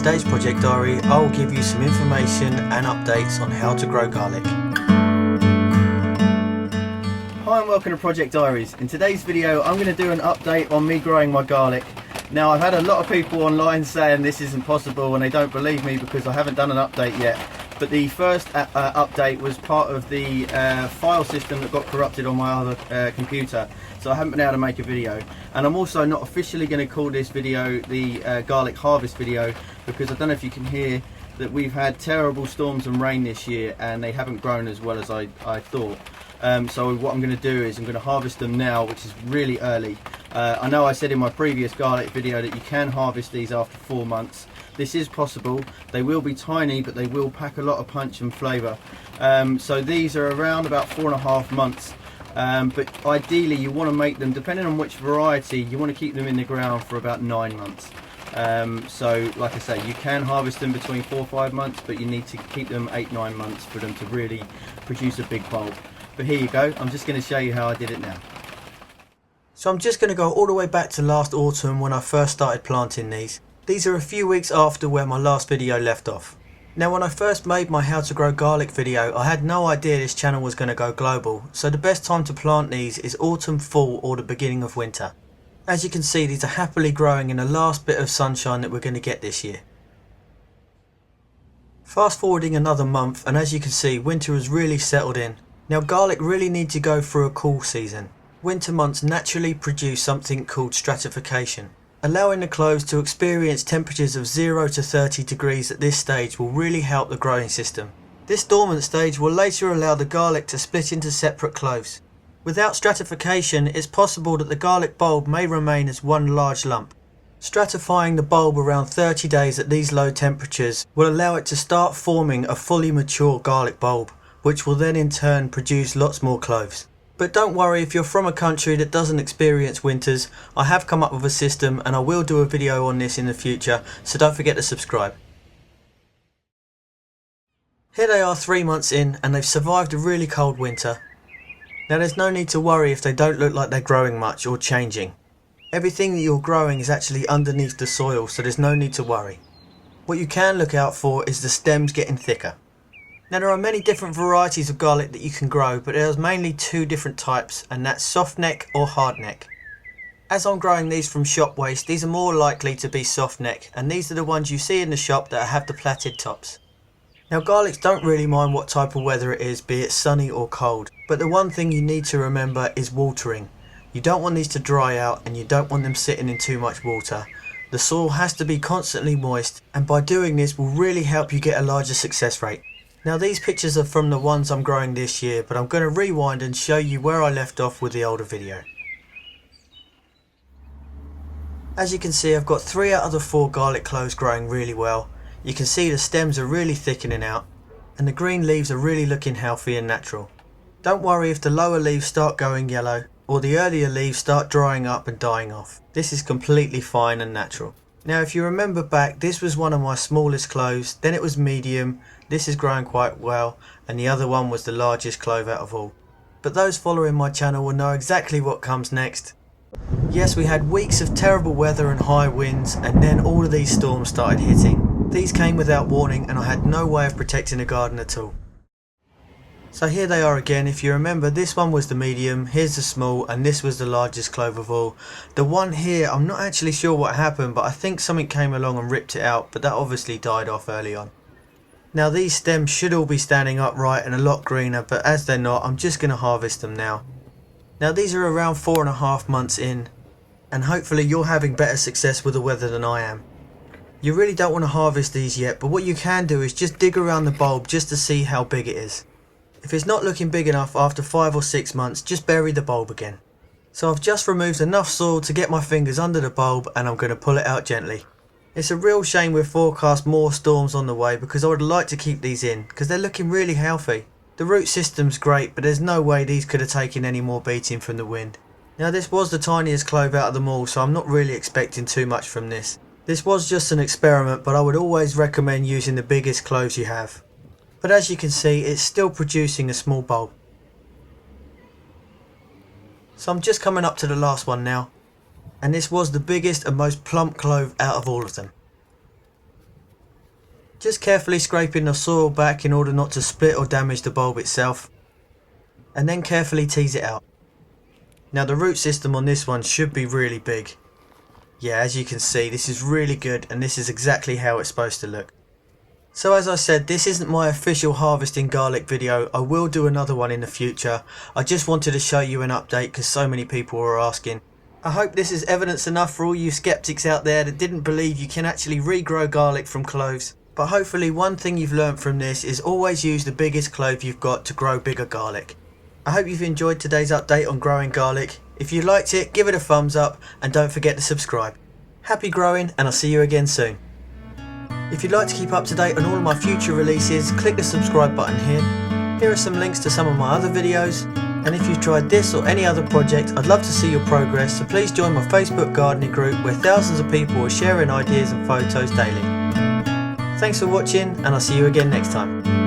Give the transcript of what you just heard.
today's project diary, I will give you some information and updates on how to grow garlic. Hi and welcome to Project Diaries. In today's video I'm going to do an update on me growing my garlic. Now I've had a lot of people online saying this isn't possible and they don't believe me because I haven't done an update yet. But the first update was part of the file system that got corrupted on my other computer. So I haven't been able to make a video. And I'm also not officially going to call this video the garlic harvest video because I don't know if you can hear that we've had terrible storms and rain this year and they haven't grown as well as I thought. So what I'm going to do is I'm going to harvest them now, which is really early. I know I said in my previous garlic video that you can harvest these after 4 months. This is possible. They will be tiny, but they will pack a lot of punch and flavour. So these are around about 4.5 months. But ideally you want to make them, depending on which variety, you want to keep them in the ground for about 9 months. So like I say, you can harvest them between 4 or 5 months, but you need to keep them 8-9 months for them to really produce a big bulb. But here you go, I'm just going to show you how I did it now. So I'm just going to go all the way back to last autumn when I first started planting these. These are a few weeks after where my last video left off. Now when I first made my how to grow garlic video, I had no idea this channel was going to go global, so the best time to plant these is autumn, fall or the beginning of winter. As you can see, these are happily growing in the last bit of sunshine that we're going to get this year. Fast forwarding another month and as you can see, winter has really settled in. Now garlic really needs to go through a cool season. Winter months naturally produce something called stratification. Allowing the cloves to experience temperatures of 0 to 30 degrees at this stage will really help the growing system. This dormant stage will later allow the garlic to split into separate cloves. Without stratification, it's possible that the garlic bulb may remain as one large lump. Stratifying the bulb around 30 days at these low temperatures will allow it to start forming a fully mature garlic bulb, which will then in turn produce lots more cloves. But don't worry if you're from a country that doesn't experience winters, I have come up with a system and I will do a video on this in the future, so don't forget to subscribe. Here they are 3 months in and they've survived a really cold winter. Now there's no need to worry if they don't look like they're growing much or changing. Everything that you're growing is actually underneath the soil, so there's no need to worry. What you can look out for is the stems getting thicker. Now there are many different varieties of garlic that you can grow, but there's mainly 2 different types, and that's soft neck or hard neck. As I'm growing these from shop waste, these are more likely to be soft neck, and these are the ones you see in the shop that have the plaited tops. Now garlics don't really mind what type of weather it is, be it sunny or cold, but the one thing you need to remember is watering. You don't want these to dry out and you don't want them sitting in too much water. The soil has to be constantly moist, and by doing this will really help you get a larger success rate. Now these pictures are from the ones I'm growing this year, but I'm going to rewind and show you where I left off with the older video. As you can see, I've got 3 out of the 4 garlic cloves growing really well. You can see the stems are really thickening out and the green leaves are really looking healthy and natural. Don't worry if the lower leaves start going yellow or the earlier leaves start drying up and dying off. This is completely fine and natural. Now if you remember back, this was one of my smallest cloves, then it was medium, this is growing quite well, and the other one was the largest clove out of all. But those following my channel will know exactly what comes next. Yes, we had weeks of terrible weather and high winds, and then all of these storms started hitting. These came without warning and I had no way of protecting the garden at all. So here they are again. If you remember, this one was the medium, here's the small, and this was the largest clove of all. The one here, I'm not actually sure what happened, but I think something came along and ripped it out, but that obviously died off early on. Now these stems should all be standing upright and a lot greener, but as they're not, I'm just going to harvest them now. Now these are around 4.5 months in, and hopefully you're having better success with the weather than I am. You really don't want to harvest these yet, but what you can do is just dig around the bulb just to see how big it is. If it's not looking big enough after 5 or 6 months, just bury the bulb again. So I've just removed enough soil to get my fingers under the bulb and I'm going to pull it out gently. It's a real shame we've forecast more storms on the way because I would like to keep these in because they're looking really healthy. The root system's great, but there's no way these could have taken any more beating from the wind. Now this was the tiniest clove out of them all, so I'm not really expecting too much from this. This was just an experiment, but I would always recommend using the biggest cloves you have. But as you can see, it's still producing a small bulb. So I'm just coming up to the last one now, and this was the biggest and most plump clove out of all of them. just carefully scraping the soil back in order not to split or damage the bulb itself, and then carefully tease it out. Now the root system on this one should be really big. Yeah, as you can see, this is really good, and this is exactly how it's supposed to look. So as I said, this isn't my official harvesting garlic video. I will do another one in the future. I just wanted to show you an update because so many people were asking. I hope this is evidence enough for all you skeptics out there that didn't believe you can actually regrow garlic from cloves. But hopefully one thing you've learnt from this is always use the biggest clove you've got to grow bigger garlic. I hope you've enjoyed today's update on growing garlic. If you liked it, give it a thumbs up and don't forget to subscribe. Happy growing, and I'll see you again soon. If you'd like to keep up to date on all of my future releases, click the subscribe button here. Here are some links to some of my other videos. And if you've tried this or any other project, I'd love to see your progress, so please join my Facebook gardening group where thousands of people are sharing ideas and photos daily. Thanks for watching, and I'll see you again next time.